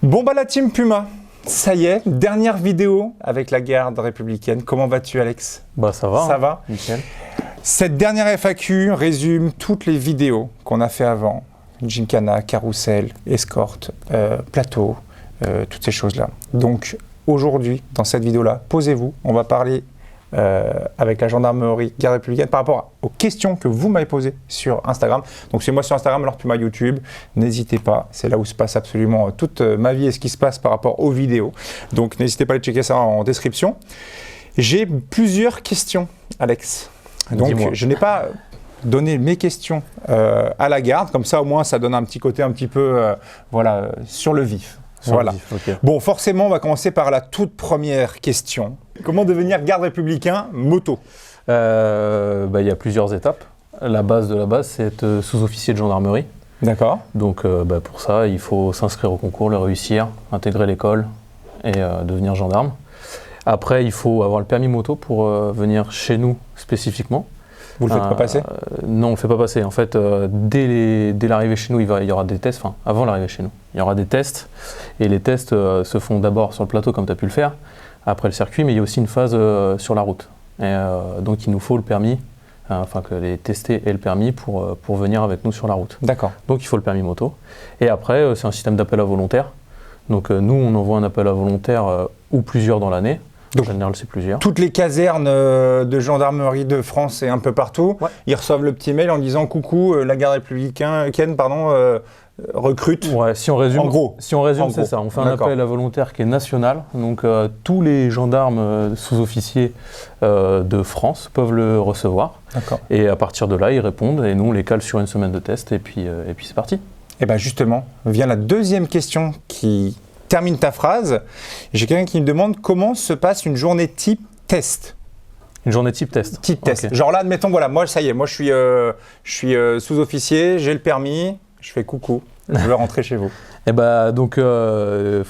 Bon bah la team Puma, ça y est, dernière vidéo avec la garde républicaine. Comment vas-tu Alex? Bah ça va. Ça va. Nickel. Cette dernière FAQ résume toutes les vidéos qu'on a fait avant. Gymkhana, carrousel, escorte, plateau, toutes ces choses-là. Donc aujourd'hui, dans cette vidéo-là, posez-vous, on va parler avec la gendarmerie garde républicaine par rapport aux questions que vous m'avez posées sur Instagram. Donc c'est moi sur Instagram, alors Puma YouTube. N'hésitez pas, c'est là où se passe absolument toute ma vie et ce qui se passe par rapport aux vidéos. Donc n'hésitez pas à aller checker ça en description. J'ai plusieurs questions, Alex. Donc je n'ai pas donné mes questions à la garde, comme ça au moins ça donne un petit côté un petit peu voilà, sur le vif. Voilà. Okay. Bon, forcément, on va commencer par la toute première question. Comment devenir garde républicain moto? Y a plusieurs étapes. La base de la base, c'est être sous-officier de gendarmerie. D'accord. Donc pour ça, il faut s'inscrire au concours, le réussir, intégrer l'école et devenir gendarme. Après, il faut avoir le permis moto pour venir chez nous spécifiquement. Vous le faites pas passer? Non, on ne le fait pas passer. En fait, dès l'arrivée chez nous, il y aura des tests. Enfin, avant l'arrivée chez nous, il y aura des tests. Et les tests se font d'abord sur le plateau, comme tu as pu le faire, après le circuit, mais il y a aussi une phase sur la route. Et, donc, il nous faut le permis, enfin que les testés aient le permis pour venir avec nous sur la route. D'accord. Donc, il faut le permis moto. Et après, c'est un système d'appel à volontaires. Donc, nous, on envoie un appel à volontaires ou plusieurs dans l'année. En général, c'est plusieurs. Toutes les casernes de gendarmerie de France et un peu partout, ouais. Ils reçoivent le petit mail en disant « Coucou, la garde républicaine recrute ». Ouais, si on résume, en gros, c'est ça. On fait un appel à volontaires qui est national. Donc, tous les gendarmes sous-officiers de France peuvent le recevoir. Et à partir de là, ils répondent et nous, on les cale sur une semaine de test et puis c'est parti. Et bien justement, vient la deuxième question qui termine ta phrase. J'ai quelqu'un qui me demande comment se passe une journée type test. Une journée type test. Type test. Okay. Genre là, admettons, voilà, moi ça y est, moi je suis sous-officier, j'ai le permis, je fais coucou, je veux rentrer chez vous. Et bah donc, faut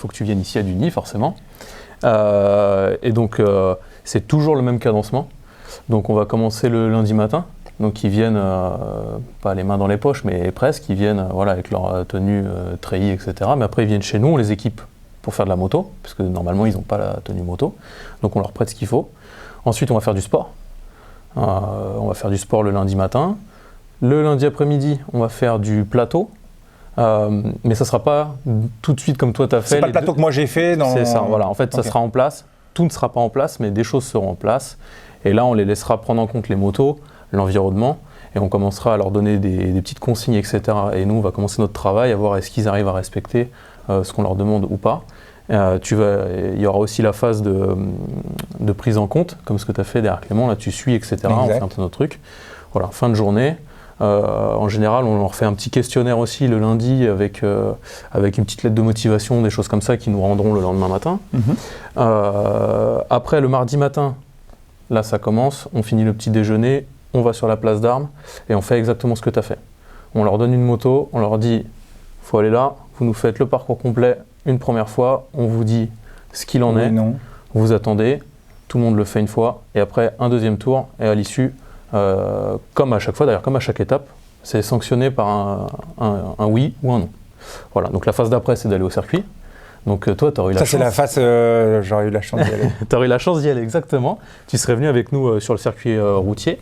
que tu viennes ici à Duny forcément. Et donc, c'est toujours le même cadencement. Donc on va commencer le lundi matin. Donc ils viennent, pas les mains dans les poches, mais presque, ils viennent voilà, avec leur tenue treillis, etc. Mais après ils viennent chez nous, on les équipe pour faire de la moto, parce que normalement ils n'ont pas la tenue moto. Donc on leur prête ce qu'il faut. Ensuite on va faire du sport. On va faire du sport le lundi matin. Le lundi après-midi, on va faire du plateau. Mais ça ne sera pas tout de suite comme toi tu as fait. C'est pas le plateau que moi j'ai fait. C'est ça, voilà. En fait, ça sera en place. Tout ne sera pas en place, mais des choses seront en place. Et là, on les laissera prendre en compte les motos, l'environnement, et on commencera à leur donner des petites consignes, etc. Et nous, on va commencer notre travail à voir est-ce qu'ils arrivent à respecter ce qu'on leur demande ou pas. Il y aura aussi la phase de prise en compte, comme ce que tu as fait derrière Clément, là tu suis, etc. Exact. On fait un peu notre truc. Voilà, fin de journée. En général, on leur fait un petit questionnaire aussi le lundi avec une petite lettre de motivation, des choses comme ça qui nous rendront le lendemain matin. Après, le mardi matin, là ça commence, on finit le petit déjeuner, on va sur la place d'armes et on fait exactement ce que tu as fait. On leur donne une moto, on leur dit « faut aller là, vous nous faites le parcours complet une première fois, on vous dit ce qu'il en est, vous attendez, tout le monde le fait une fois et après un deuxième tour et à l'issue, comme à chaque fois, d'ailleurs comme à chaque étape, c'est sanctionné par un oui ou un non. Voilà, donc la phase d'après c'est d'aller au circuit. Donc toi, tu aurais eu la chance. Ça, c'est la phase, j'aurais eu la chance d'y aller. Tu aurais eu la chance d'y aller, exactement. Tu serais venu avec nous sur le circuit routier.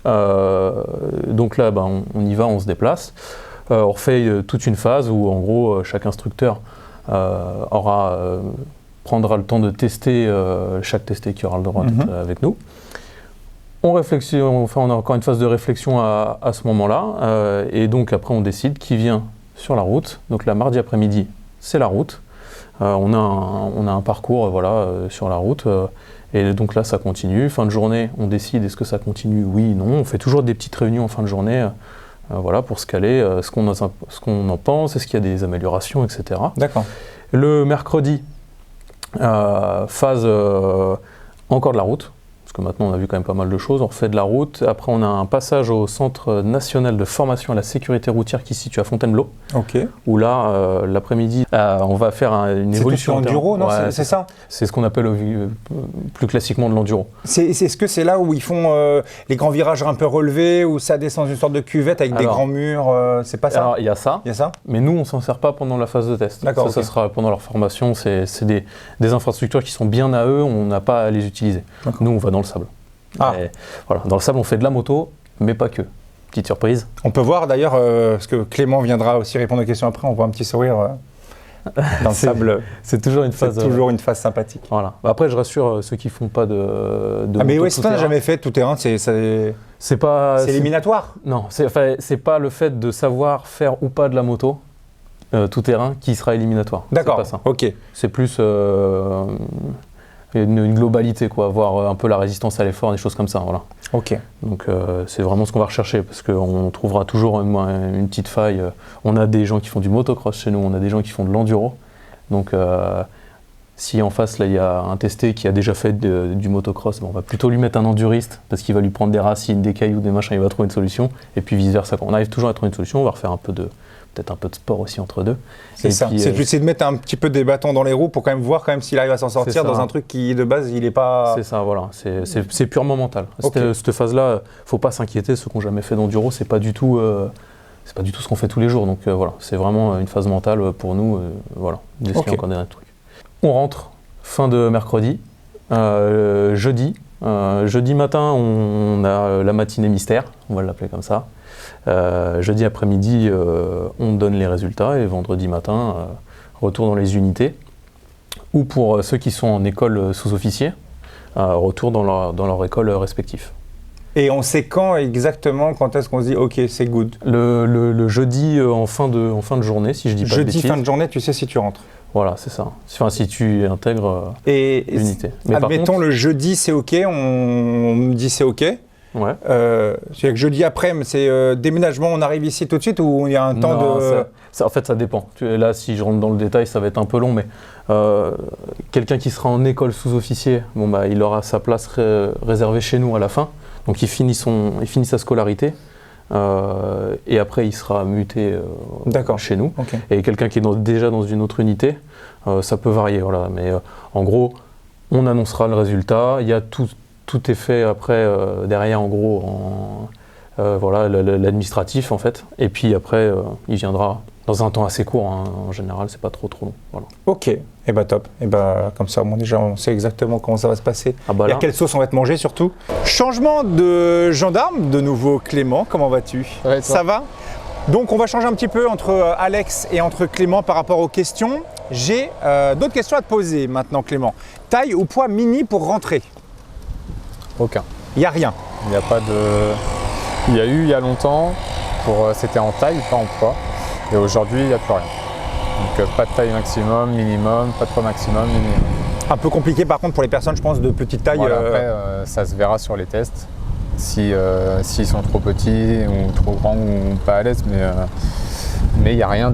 Donc là, on y va, on se déplace. On refait toute une phase où, en gros, chaque instructeur prendra le temps de tester chaque testé qui aura le droit d'être avec nous. On a encore une phase de réflexion à ce moment-là. Et donc après, on décide qui vient sur la route. Donc là, mardi après-midi, c'est la route. On a un parcours sur la route et donc là ça continue. Fin de journée, on décide est-ce que ça continue, oui, non. On fait toujours des petites réunions en fin de journée pour se caler ce qu'on en pense, est-ce qu'il y a des améliorations, etc. D'accord. Le mercredi, phase encore de la route, parce que maintenant on a vu quand même pas mal de choses. On refait de la route. Après, on a un passage au Centre national de formation à la sécurité routière qui se situe à Fontainebleau. Ok. Où là, l'après-midi, on va faire une évolution. C'est tout l'enduro, non? Ouais, c'est ça? C'est ce qu'on appelle plus classiquement de l'enduro. Est-ce que c'est là où ils font les grands virages un peu relevés, où ça descend une sorte de cuvette avec des grands murs? C'est pas ça? Alors, il y a ça. Mais nous, on s'en sert pas pendant la phase de test. D'accord. Ça sera pendant leur formation. C'est des infrastructures qui sont bien à eux. On n'a pas à les utiliser. Nous, on va dans le sable. Voilà, dans le sable, on fait de la moto, mais pas que. Petite surprise. On peut voir d'ailleurs, parce que Clément viendra aussi répondre aux questions après, on voit un petit sourire dans le sable. C'est toujours une phase. C'est toujours une phase sympathique. Voilà. Après, je rassure ceux qui font pas de mais moto ouais, si tu n'as jamais fait tout terrain, c'est pas. C'est éliminatoire. Non, c'est pas le fait de savoir faire ou pas de la moto. Tout terrain qui sera éliminatoire. D'accord. C'est pas ça. Ok. C'est plus une globalité, quoi, voir un peu la résistance à l'effort, des choses comme ça, voilà. Ok. Donc c'est vraiment ce qu'on va rechercher, parce qu'on trouvera toujours une petite faille. On a des gens qui font du motocross chez nous, on a des gens qui font de l'enduro. Donc si en face, là, il y a un testé qui a déjà fait du motocross, on va plutôt lui mettre un enduriste, parce qu'il va lui prendre des racines, des cailloux, des machins, il va trouver une solution. Et puis vice-versa. On arrive toujours à trouver une solution, on va refaire peut-être un peu de sport aussi entre deux. C'est ça. C'est de mettre un petit peu des bâtons dans les roues pour quand même voir s'il arrive à s'en sortir dans un truc qui de base il est pas. C'est ça, voilà. C'est purement mental. Okay. Cette phase-là, faut pas s'inquiéter. Ceux qui n'ont jamais fait d'enduro, c'est pas du tout ce qu'on fait tous les jours. Donc voilà, c'est vraiment une phase mentale pour nous. Voilà. D'essayer encore des trucs. On rentre fin de mercredi, jeudi. Jeudi matin, on a la matinée mystère. On va l'appeler comme ça. Jeudi après-midi, on donne les résultats et vendredi matin, retour dans les unités. Ou pour ceux qui sont en école sous-officier, retour dans leur école respective. Et on sait quand exactement, quand est-ce qu'on se dit ok, c'est good? Le jeudi en fin de journée, si je dis pas de bêtises. Jeudi fin de journée, tu sais si tu rentres. Voilà, c'est ça. Enfin, si tu intègres l'unité. Mais admettons, le jeudi c'est ok, on me dit c'est ok. Ouais. C'est-à-dire que jeudi après, c'est déménagement, on arrive ici tout de suite ou il y a un temps de... En fait, ça dépend. Là, si je rentre dans le détail, ça va être un peu long, mais quelqu'un qui sera en école sous-officier, il aura sa place réservée chez nous à la fin. Donc, il finit sa scolarité et après, il sera muté chez nous. Okay. Et quelqu'un qui est déjà dans une autre unité, ça peut varier. Voilà. Mais en gros, on annoncera le résultat. Il y a tout est fait après, derrière, en gros, voilà, l'administratif, en fait. Et puis après, il viendra dans un temps assez court. Hein. En général, c'est pas trop long. Voilà. Ok, et top. Et comme ça, déjà, on sait exactement comment ça va se passer. Et à quelle sauce on va te manger, surtout. Changement de gendarme, de nouveau Clément. Comment vas-tu? Ouais, ça va? Donc, on va changer un petit peu entre Alex et entre Clément par rapport aux questions. J'ai d'autres questions à te poser maintenant, Clément. Taille ou poids mini pour rentrer? Aucun. Il n'y a rien. Il n'y a pas de... Il y a eu il y a longtemps, c'était en taille, pas en poids. Et aujourd'hui, il n'y a plus rien. Donc pas de taille maximum, minimum, pas de poids maximum, minimum. Un peu compliqué par contre pour les personnes, je pense, de petite taille. Voilà, après, ça se verra sur les tests. S'ils sont trop petits ou trop grands ou pas à l'aise, mais il n'y a rien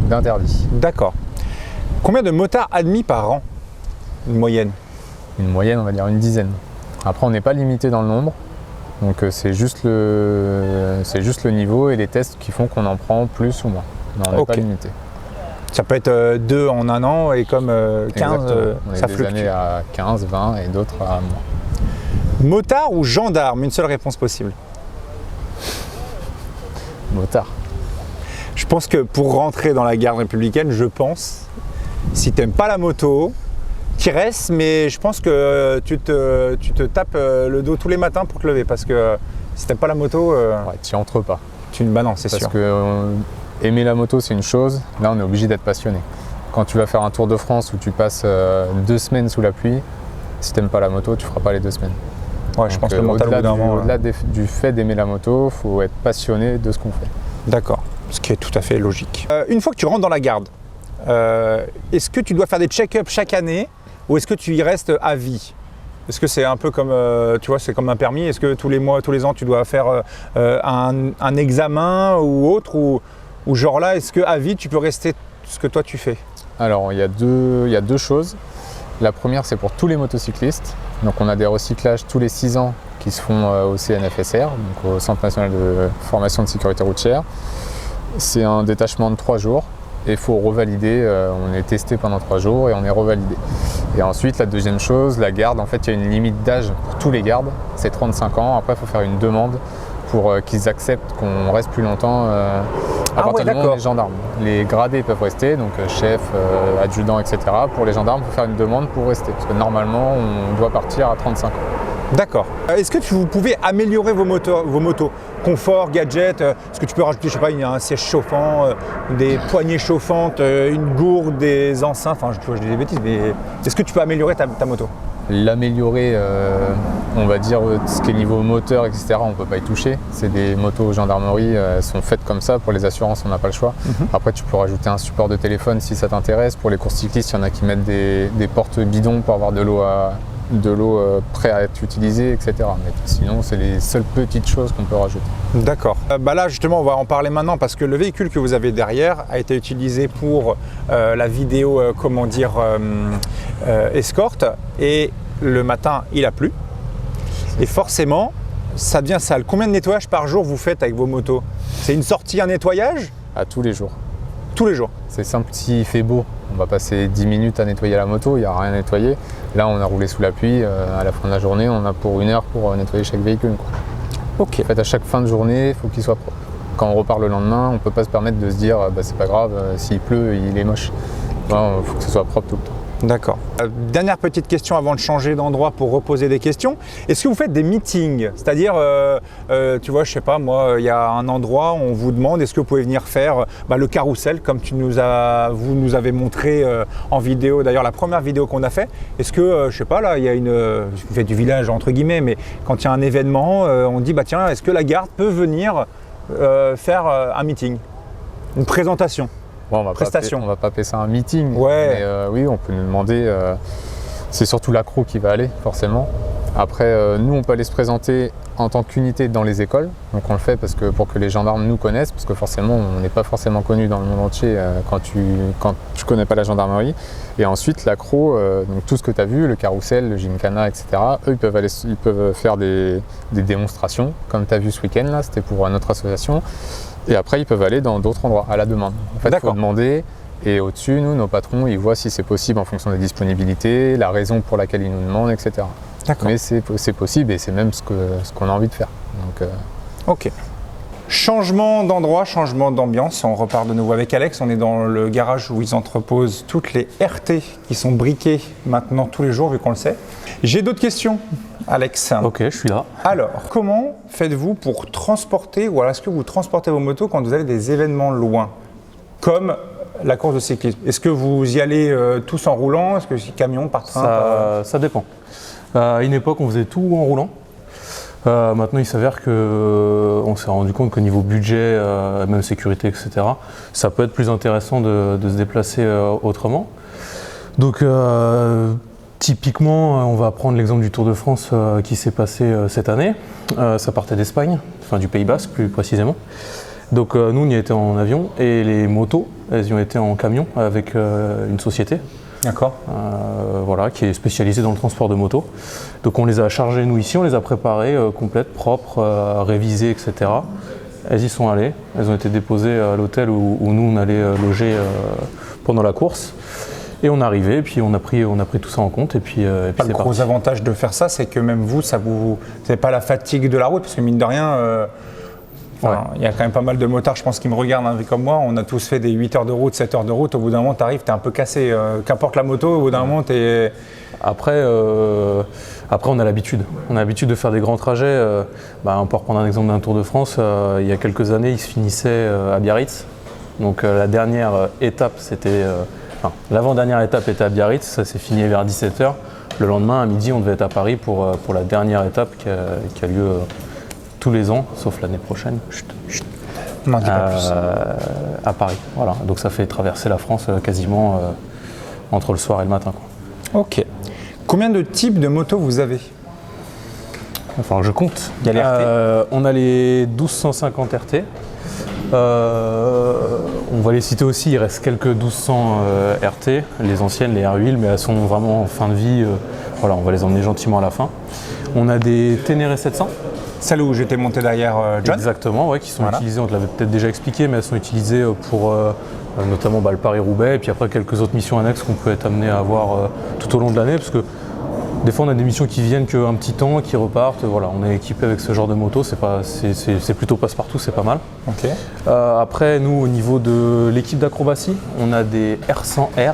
d'interdit. D'accord. Combien de motards admis par an? Une moyenne? Une moyenne, on va dire une dizaine. Après, on n'est pas limité dans le nombre, donc c'est juste le niveau et les tests qui font qu'on en prend plus ou moins. Mais on n'est pas limité. Ça peut être 2 en un an et comme 15, ça fluctue. Des années à 15, 20 et d'autres à moins. Motard ou gendarme? Une seule réponse possible. Motard. Je pense que pour rentrer dans la garde républicaine, si tu n'aimes pas la moto, tu restes, mais je pense que tu te tapes le dos tous les matins pour te lever parce que si tu n'aimes pas la moto, tu n'y entres pas. Non, c'est sûr. Parce que aimer la moto, c'est une chose. Là, on est obligé d'être passionné. Quand tu vas faire un Tour de France où tu passes 2 semaines sous la pluie, si tu n'aimes pas la moto, tu ne feras pas les 2 semaines. Ouais, je pense que le mental, au-delà du fait d'aimer la moto, il faut être passionné de ce qu'on fait. D'accord, ce qui est tout à fait logique. Une fois que tu rentres dans la garde, est-ce que tu dois faire des check-ups chaque année ou est-ce que tu y restes à vie? Est-ce que c'est un peu comme, c'est comme un permis? Est-ce que tous les mois, tous les ans, tu dois faire un examen ou autre ou genre là, est-ce qu'à vie, tu peux rester ce que toi tu fais? Alors, il y a deux choses. La première, c'est pour tous les motocyclistes. Donc on a des recyclages tous les 6 ans qui se font au CNFSR, donc au Centre national de formation de sécurité routière. C'est un détachement de 3 jours et il faut revalider. On est testé pendant 3 jours et on est revalidé. Et ensuite, la deuxième chose, la garde, en fait, il y a une limite d'âge pour tous les gardes, c'est 35 ans. Après, il faut faire une demande pour qu'ils acceptent qu'on reste plus longtemps à partir du moment où les gendarmes. Les gradés peuvent rester, donc chef, adjudant, etc. Pour les gendarmes, il faut faire une demande pour rester, parce que normalement, on doit partir à 35 ans. D'accord. Est-ce que vous pouvez améliorer vos motos? Confort, gadget, est-ce que tu peux rajouter, je sais pas, un siège chauffant, des poignées chauffantes, une gourde, des enceintes, enfin je dis des bêtises, mais est-ce que tu peux améliorer ta moto? L'améliorer, on va dire, ce qui est niveau moteur, etc., on ne peut pas y toucher. C'est des motos gendarmerie, elles sont faites comme ça. Pour les assurances, on n'a pas le choix. Après, tu peux rajouter un support de téléphone si ça t'intéresse. Pour les courses cyclistes, il y en a qui mettent des portes bidons pour avoir de l'eau prêt à être utilisée, etc. Mais sinon, c'est les seules petites choses qu'on peut rajouter. D'accord. Là, justement, on va en parler maintenant parce que le véhicule que vous avez derrière a été utilisé pour la vidéo, escorte. Et le matin, il a plu. Et forcément, ça devient sale. Combien de nettoyages par jour vous faites avec vos motos? C'est une sortie, un nettoyage? À tous les jours. Tous les jours? C'est simple, s'il fait beau, on va passer 10 minutes à nettoyer la moto, il n'y a rien à nettoyer. Là, on a roulé sous la pluie, à la fin de la journée, on a pour 1 heure pour nettoyer chaque véhicule, quoi. Ok. En fait, à chaque fin de journée, il faut qu'il soit propre. Quand on repart le lendemain, on ne peut pas se permettre de se dire c'est pas grave, s'il pleut, il est moche. Il faut que ce soit propre tout le temps. D'accord. Dernière petite question avant de changer d'endroit pour reposer des questions. Est-ce que vous faites des meetings? C'est-à-dire, tu vois, je sais pas, moi, il y a un endroit où on vous demande est-ce que vous pouvez venir faire le carrousel comme vous nous avez montré en vidéo, d'ailleurs la première vidéo qu'on a fait. Est-ce que, je sais pas, là, il y a vous faites du village entre guillemets, mais quand il y a un événement, on dit, tiens, est-ce que la garde peut venir faire un meeting, une présentation? Bon, on va pas appeler ça un meeting, ouais. Mais oui, on peut nous demander, c'est surtout l'accro qui va aller, forcément. Après, nous, on peut aller se présenter en tant qu'unité dans les écoles, donc on le fait pour que les gendarmes nous connaissent, parce que forcément, on n'est pas forcément connu dans le monde entier quand tu connais pas la gendarmerie. Et ensuite, l'accro, donc tout ce que tu as vu, le carrousel, le gymkhana, etc., eux, ils peuvent faire des démonstrations, comme tu as vu ce week-end, là, c'était pour notre association. Et après, ils peuvent aller dans d'autres endroits, à la demande. En fait, il faut demander. Et au-dessus, nous, nos patrons, ils voient si c'est possible en fonction des disponibilités, la raison pour laquelle ils nous demandent, etc. D'accord. Mais c'est possible et c'est même ce qu'on a envie de faire. Donc, Ok. Changement d'endroit, changement d'ambiance. On repart de nouveau avec Alex. On est dans le garage où ils entreposent toutes les RT qui sont briquées maintenant tous les jours, vu qu'on le sait. J'ai d'autres questions, Alex. Ok, je suis là. Alors, comment faites-vous pour transporter, ou alors est-ce que vous transportez vos motos quand vous avez des événements loin, comme la course de cyclisme? Est-ce que vous y allez tous en roulant? Est-ce que c'est camion, par train? Ça dépend. À une époque, on faisait tout en roulant. Maintenant, il s'avère qu'on s'est rendu compte qu'au niveau budget, même sécurité, etc., ça peut être plus intéressant de se déplacer autrement. Donc, typiquement, on va prendre l'exemple du Tour de France qui s'est passé cette année. Ça partait d'Espagne, enfin du Pays Basque plus précisément. Donc nous, on y était en avion et les motos, elles y ont été en camion avec une société. D'accord. Voilà, qui est spécialisée dans le transport de motos. Donc on les a chargées nous ici, on les a préparées complètes, propres, révisées, etc. Elles y sont allées, elles ont été déposées à l'hôtel où nous on allait loger pendant la course. Et on est arrivé, et puis on a pris tout ça en compte, et puis c'est parti. Le gros avantage de faire ça, c'est que même vous n'avez pas la fatigue de la route, parce que mine de rien, il y a quand même pas mal de motards, je pense, qui me regardent comme moi. On a tous fait des 8 heures de route, 7 heures de route. Au bout d'un moment, tu arrives, tu es un peu cassé. Qu'importe la moto, au bout d'un moment, tu es... Après, on a l'habitude. On a l'habitude de faire des grands trajets. On peut reprendre un exemple d'un Tour de France. Il y a quelques années, il se finissait à Biarritz. Donc la dernière étape, l'avant-dernière étape était à Biarritz. Ça s'est fini vers 17h. Le lendemain, à midi, on devait être à Paris pour la dernière étape qui a lieu tous les ans, sauf l'année prochaine. Non, dis pas plus. À Paris. Voilà. Donc ça fait traverser la France quasiment entre le soir et le matin, quoi. Ok. Combien de types de motos vous avez? Enfin, je compte. Il y a les RT. On a les 1250 RT. On va les citer aussi, il reste quelques 1200 RT, les anciennes, les R8, mais elles sont vraiment en fin de vie. Voilà, on va les emmener gentiment à la fin. On a des Ténéré 700. Celle où j'étais monté derrière John. Exactement, ouais, qui sont utilisées, on te l'avait peut-être déjà expliqué, mais elles sont utilisées pour notamment le Paris-Roubaix et puis après quelques autres missions annexes qu'on peut être amené à avoir tout au long de l'année, parce que des fois on a des missions qui viennent qu'un petit temps, qui repartent. Voilà, on est équipé avec ce genre de moto, c'est plutôt passe-partout, c'est pas mal. Ok. Après, nous, au niveau de l'équipe d'acrobatie, on a des R100R,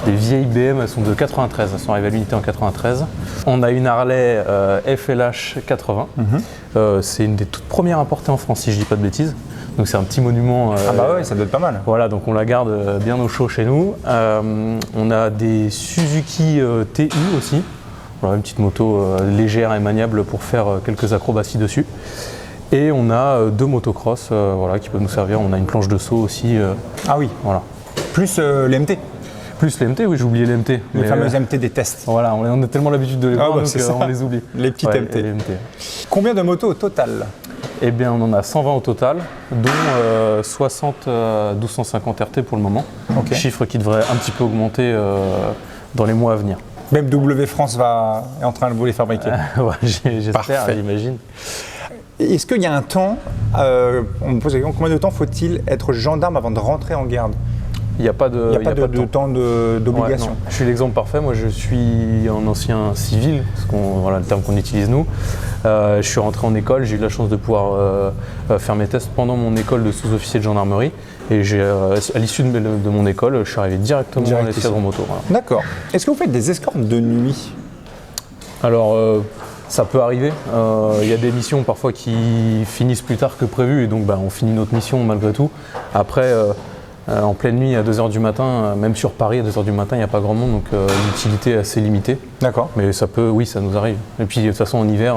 des vieilles BM, elles sont de 93, elles sont arrivées à l'unité en 93. On a une Harley FLH 80, c'est une des toutes premières importées en France, si je dis pas de bêtises. Donc c'est un petit monument. Ah bah ouais, ça doit être pas mal. Voilà, donc on la garde bien au chaud chez nous. On a des Suzuki TU aussi. Voilà, une petite moto légère et maniable pour faire quelques acrobaties dessus. Et on a 2 motocross voilà, qui peuvent nous servir. On a une planche de saut aussi. Ah oui. Voilà. Plus les MT. Plus les MT, oui, j'ai oublié les MT. Les fameuses MT des tests. Voilà, on a tellement l'habitude de les voir, donc on les oublie. Les petites Ouais, MT. les MT. Combien de motos au total? Eh bien, on en a 120 au total, dont 60 1250 RT pour le moment. Ok. Chiffre qui devrait un petit peu augmenter dans les mois à venir. BMW France est en train de vous les fabriquer. Ouais, j'espère, Parfait. j'imagine. Est-ce qu'il y a un temps, on me pose la question, combien de temps faut-il être gendarme avant de rentrer en garde? Il n'y a pas de, Il n'y a pas de temps d'obligation. Ouais, je suis l'exemple parfait. Moi, je suis un ancien civil, voilà le terme qu'on utilise nous. Je suis rentré en école, j'ai eu la chance de pouvoir faire mes tests pendant mon école de sous-officier de gendarmerie. Et à l'issue de mon école, je suis arrivé directement dans l'escadron moto. Voilà. D'accord. Est-ce que vous faites des escortes de nuit? Alors, ça peut arriver. Il y a des missions parfois qui finissent plus tard que prévu et donc on finit notre mission malgré tout. Après, en pleine nuit à 2h du matin, même sur Paris à 2h du matin, il n'y a pas grand monde, donc l'utilité est assez limitée. D'accord. Mais ça peut, oui, ça nous arrive. Et puis de toute façon en hiver,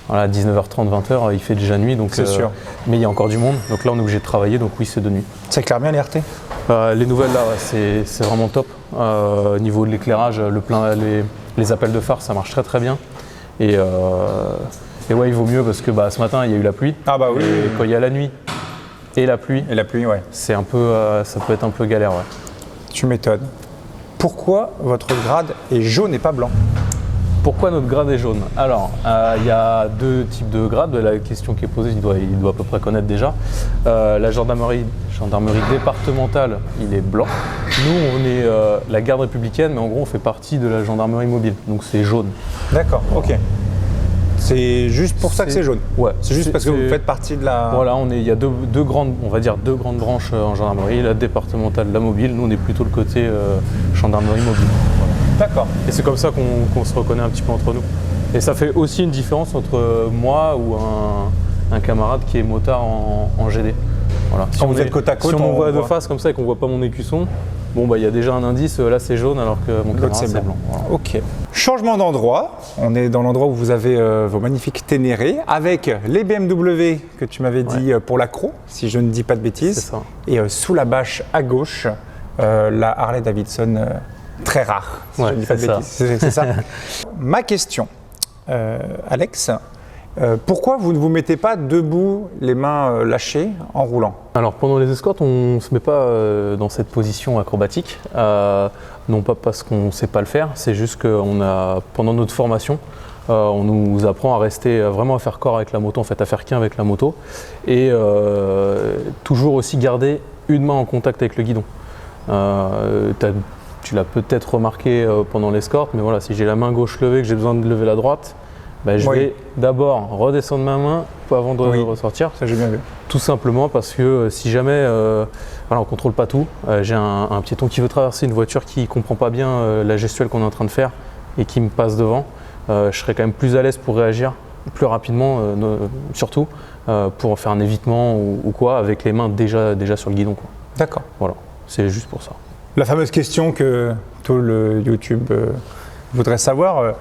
voilà, 19h30, 20h, il fait déjà nuit, donc c'est sûr. Mais il y a encore du monde, donc là on est obligé de travailler, donc oui, c'est de nuit. Ça éclaire bien les RT? Les nouvelles là, ouais, c'est vraiment top. Au niveau de l'éclairage, les appels de phare, ça marche très très bien. Et ouais, il vaut mieux parce que ce matin il y a eu la pluie. Ah bah oui. Et quand il y a la nuit et la pluie, ouais. c'est un peu, ça peut être un peu galère, ouais. Tu m'étonnes. Pourquoi votre grade est jaune et pas blanc? Pourquoi notre grade est jaune? Alors, il y a 2 types de grades. La question qui est posée, il doit à peu près connaître déjà. La gendarmerie départementale, il est blanc. Nous, on est la garde républicaine, mais en gros, on fait partie de la gendarmerie mobile. Donc, c'est jaune. D'accord, ok. C'est juste pour ça que c'est jaune? Ouais. C'est juste parce que vous faites partie de la... Voilà, il y a deux grandes branches en gendarmerie, la départementale, la mobile. Nous, on est plutôt le côté gendarmerie mobile. Voilà. D'accord. Et c'est comme ça qu'on se reconnaît un petit peu entre nous. Et ça fait aussi une différence entre moi ou un camarade qui est motard en GD. Voilà. Quand vous êtes côte à côte, si on me voit de face comme ça et qu'on voit pas mon écusson, bon il y a déjà un indice, là c'est jaune alors que mon camarade c'est blanc. Voilà. Ok. Changement d'endroit, on est dans l'endroit où vous avez vos magnifiques Ténéré avec les BMW que tu m'avais dit pour l'accro, si je ne dis pas de bêtises. C'est ça. Et sous la bâche à gauche, la Harley Davidson très rare, si je ne dis pas de bêtises. C'est ça. Ma question, Alex, pourquoi vous ne vous mettez pas debout, les mains lâchées, en roulant? Alors pendant les escortes, on ne se met pas dans cette position acrobatique, non pas parce qu'on ne sait pas le faire, c'est juste que pendant notre formation, on nous apprend à rester vraiment à faire corps avec la moto, en fait à faire qu'un avec la moto, et toujours aussi garder une main en contact avec le guidon. Tu l'as peut-être remarqué pendant l'escorte, mais voilà, si j'ai la main gauche levée, que j'ai besoin de lever la droite, je vais d'abord redescendre ma main avant de ressortir. Ça j'ai bien vu. Tout simplement parce que si jamais on ne contrôle pas tout, j'ai un piéton qui veut traverser une voiture qui ne comprend pas bien la gestuelle qu'on est en train de faire et qui me passe devant, je serai quand même plus à l'aise pour réagir plus rapidement, surtout pour faire un évitement ou quoi, avec les mains déjà sur le guidon. D'accord. Voilà, c'est juste pour ça. La fameuse question que tout le YouTube voudrait savoir,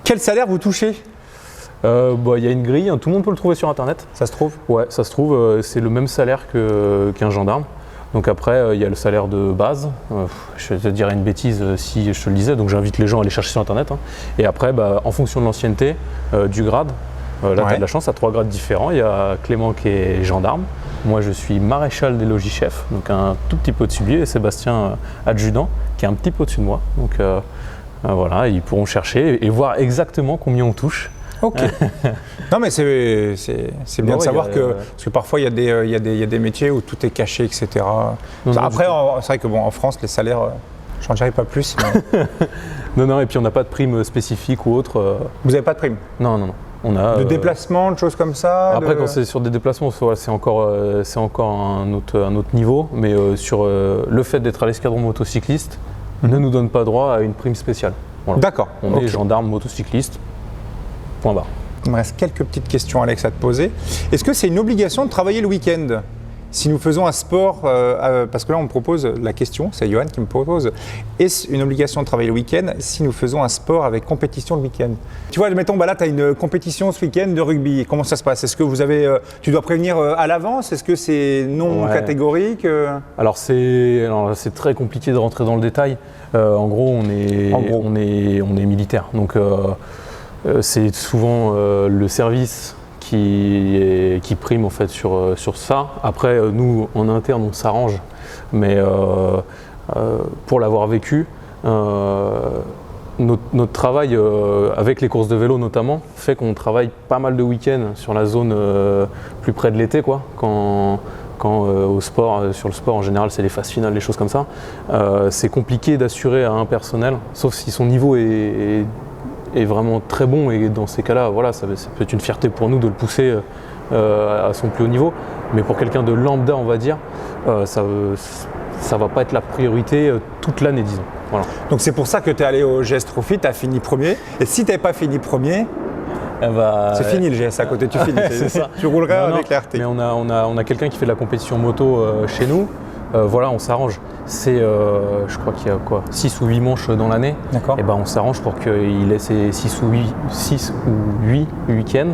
quel salaire vous touchez? Il y a une grille, tout le monde peut le trouver sur internet. Ça se trouve? Ouais, ça se trouve, c'est le même salaire qu'un gendarme. Donc après, il y a le salaire de base. Je te dirais une bêtise si je te le disais, donc j'invite les gens à aller chercher sur internet. Et après, en fonction de l'ancienneté, du grade, là tu as de la chance, tu as 3 grades différents. Il y a Clément qui est gendarme, Moi, je suis maréchal des logis-chefs, donc un tout petit peu au-dessus de lui, et Sébastien, adjudant, qui est un petit peu au-dessus de moi. Donc voilà, ils pourront chercher et voir exactement combien on touche. Ok. Non, mais c'est bien Ouais, de savoir il y a, que, parce que parfois il y a des métiers où tout est caché, etc. Non, Après, c'est vrai que en France, les salaires, j'en dirais pas plus. Mais non, et puis on n'a pas de prime spécifique ou autre. vous n'avez pas de prime Non. On a, de déplacement, de choses comme ça. Après, quand c'est sur des déplacements, c'est encore un autre niveau. Mais sur le fait d'être à l'escadron motocycliste, ne nous donne pas droit à une prime spéciale. Voilà. D'accord. On est gendarme motocycliste. Point barre. Il me reste quelques petites questions, Alex, à te poser. Est-ce que c'est une obligation de travailler le week-end si nous faisons un sport, parce que là on me propose la question, c'est Johan qui me propose, est-ce une obligation de travailler le week-end si nous faisons un sport avec compétition le week-end? Tu vois, admettons, là tu as une compétition ce week-end de rugby, comment ça se passe? Est-ce que vous avez, tu dois prévenir à l'avance? Est-ce que c'est non catégorique? Alors c'est très compliqué de rentrer dans le détail. En gros, on est militaire, donc c'est souvent le service qui prime en fait sur ça. Après, nous en interne, on s'arrange, mais pour l'avoir vécu, notre travail avec les courses de vélo notamment fait qu'on travaille pas mal de week-ends sur la zone plus près de l'été, quoi. Quand au sport, sur le sport en général, c'est les phases finales, les choses comme ça. C'est compliqué d'assurer à un personnel, sauf si son niveau est vraiment très bon, et dans ces cas-là, voilà, ça peut être une fierté pour nous de le pousser à son plus haut niveau. Mais pour quelqu'un de lambda, on va dire, ça va pas être la priorité toute l'année, disons. Voilà. Donc c'est pour ça que tu es allé au GS Trophy, tu as fini premier. Et si tu n'avais pas fini premier, c'est fini le GS à côté, tu finis. C'est ça. Tu roulerais avec l'RT. Mais on a quelqu'un qui fait de la compétition moto chez nous. Voilà, on s'arrange. C'est, je crois qu'il y a 6 ou 8 manches dans l'année. D'accord. Et ben on s'arrange pour qu'il ait ses 6 ou 8 week-ends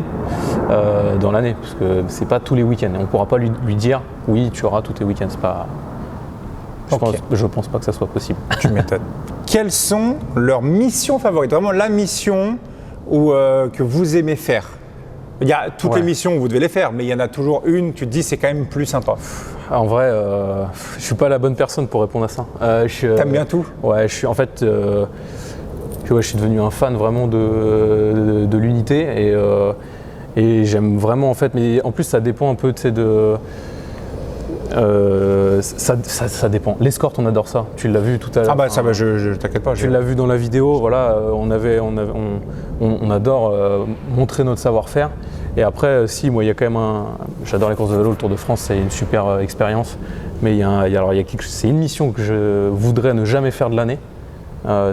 dans l'année, parce que c'est pas tous les week-ends. On ne pourra pas lui dire oui, tu auras tous tes week-ends. C'est pas. Je pense pas que ça soit possible. Tu m'étonnes. Quelles sont leurs missions favorites? Vraiment la mission que vous aimez faire? Il y a toutes les missions, vous devez les faire, mais il y en a toujours une, tu te dis c'est quand même plus sympa. En vrai, je suis pas la bonne personne pour répondre à ça. T'aimes bien tout? Ouais, je suis devenu un fan vraiment de l'unité, et j'aime vraiment en fait, mais en plus ça dépend un peu, tu sais, ça dépend. L'escorte, on adore ça. Tu l'as vu tout à l'heure. Ah bah ça, je t'inquiète pas. Tu l'as vu dans la vidéo. Voilà, on adore montrer notre savoir-faire. Et après, moi, il y a quand même j'adore les courses de vélo. Le Tour de France, c'est une super expérience. Mais c'est une mission que je voudrais ne jamais faire de l'année.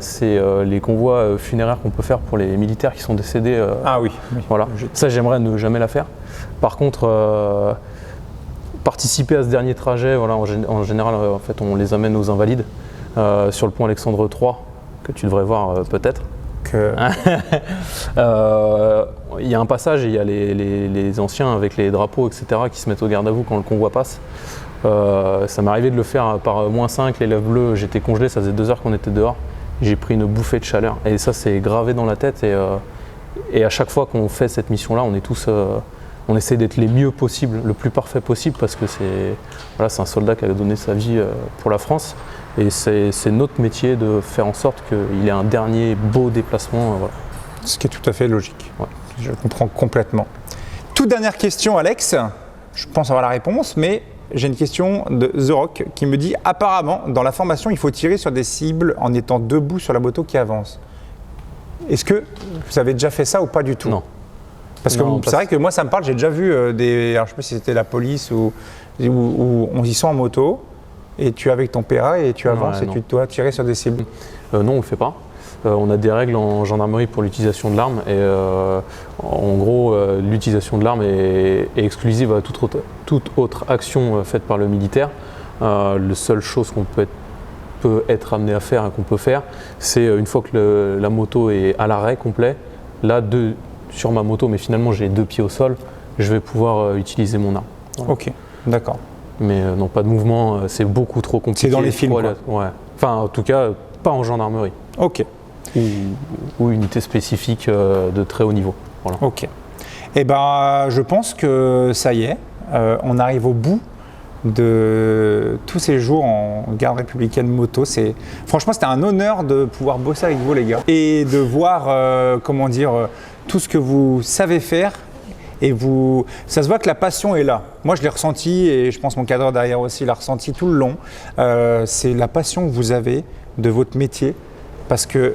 C'est les convois funéraires qu'on peut faire pour les militaires qui sont décédés. Ah oui. Voilà. Ça, j'aimerais ne jamais la faire. Par contre, participer à ce dernier trajet, voilà, en général, en fait, on les amène aux Invalides sur le pont Alexandre III, que tu devrais voir peut-être. Il y a un passage et il y a les anciens avec les drapeaux, etc., qui se mettent au garde à vous quand le convoi passe. Ça m'est arrivé de le faire par -5, les lèvres bleues, j'étais congelé, ça faisait 2 heures qu'on était dehors. J'ai pris une bouffée de chaleur et ça, c'est gravé dans la tête. Et à chaque fois qu'on fait cette mission-là, on est tous... on essaie d'être les mieux possible, le plus parfait possible, parce que c'est un soldat qui a donné sa vie pour la France. Et c'est notre métier de faire en sorte qu'il ait un dernier beau déplacement. Voilà. Ce qui est tout à fait logique. Ouais. Je comprends complètement. Toute dernière question, Alex. Je pense avoir la réponse, mais j'ai une question de The Rock qui me dit apparemment, dans la formation, il faut tirer sur des cibles en étant debout sur la moto qui avance. Est-ce que vous avez déjà fait ça ou pas du tout? Non. Parce que c'est vrai que moi, ça me parle, j'ai déjà vu alors je ne sais pas si c'était la police où on y sont en moto et tu es avec ton PA et tu avances et tu dois tirer sur des cibles. Non, on ne le fait pas. On a des règles en gendarmerie pour l'utilisation de l'arme et en gros, l'utilisation de l'arme est exclusive à toute autre action faite par le militaire. La seule chose qu'on peut être amené à faire et qu'on peut faire, c'est une fois que la moto est à l'arrêt complet, là, sur ma moto, mais finalement j'ai 2 pieds au sol, je vais pouvoir utiliser mon arme. Voilà. Ok, d'accord. Mais non, pas de mouvement, c'est beaucoup trop compliqué. C'est dans les films, quoi. Ouais. Enfin, en tout cas, pas en gendarmerie. Ok. Ou unité spécifique de très haut niveau. Voilà. Ok. Eh ben, je pense que ça y est, on arrive au bout de tous ces jours en garde républicaine moto. Franchement, c'était un honneur de pouvoir bosser avec vous, les gars, et de voir, tout ce que vous savez faire. Et ça se voit que la passion est là. Moi, je l'ai ressenti, et je pense mon cadreur derrière aussi l'a ressenti tout le long. C'est la passion que vous avez de votre métier. Parce que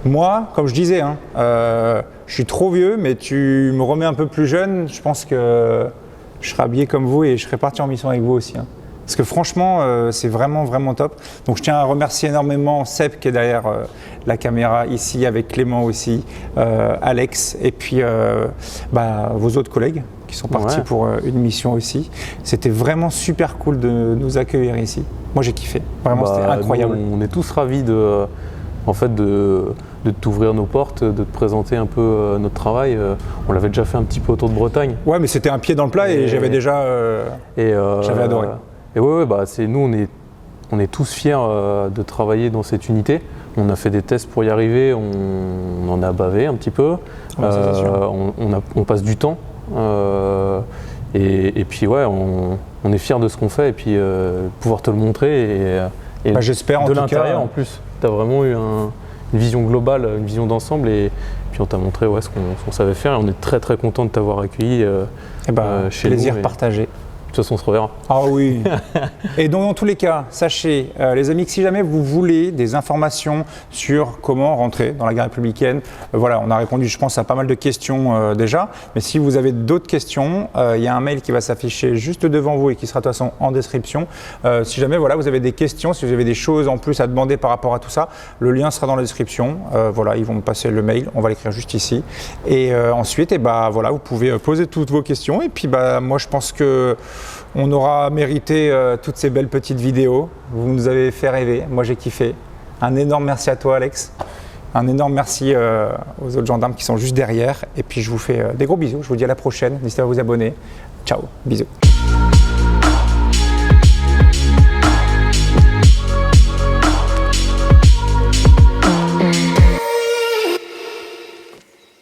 moi, comme je disais, je suis trop vieux, mais tu me remets un peu plus jeune. Je pense que je serai habillé comme vous et je serai parti en mission avec vous aussi. Parce que franchement, c'est vraiment, vraiment top. Donc je tiens à remercier énormément Seb qui est derrière la caméra ici, avec Clément aussi, Alex, et puis vos autres collègues qui sont partis pour une mission aussi. C'était vraiment super cool de nous accueillir ici. Moi j'ai kiffé, vraiment c'était incroyable. Nous, on est tous ravis de t'ouvrir nos portes, de te présenter un peu notre travail. On l'avait déjà fait un petit peu autour de Bretagne. Ouais, mais c'était un pied dans le plat et j'avais déjà j'avais adoré. Et nous on est tous fiers de travailler dans cette unité. On a fait des tests pour y arriver, on en a bavé un petit peu. On passe du temps. Et puis on est fiers de ce qu'on fait et puis pouvoir te le montrer. Et j'espère en tout cas. De l'intérieur en plus. Tu as vraiment eu une vision globale, une vision d'ensemble et puis on t'a montré ce qu'on savait faire et on est très très content de t'avoir accueilli chez nous. Plaisir partagé. De toute façon, on se reverra. Ah oui. Et donc, dans tous les cas, sachez, les amis, que si jamais vous voulez des informations sur comment rentrer dans la garde républicaine, on a répondu, je pense, à pas mal de questions déjà. Mais si vous avez d'autres questions, il y a un mail qui va s'afficher juste devant vous et qui sera de toute façon en description. Si jamais vous avez des questions, si vous avez des choses en plus à demander par rapport à tout ça, le lien sera dans la description. Ils vont me passer le mail, on va l'écrire juste ici. Et ensuite, vous pouvez poser toutes vos questions. Et puis, moi, je pense que on aura mérité toutes ces belles petites vidéos. Vous nous avez fait rêver. Moi, j'ai kiffé. Un énorme merci à toi, Alex. Un énorme merci aux autres gendarmes qui sont juste derrière. Et puis, je vous fais des gros bisous. Je vous dis à la prochaine. N'hésitez pas à vous abonner. Ciao. Bisous.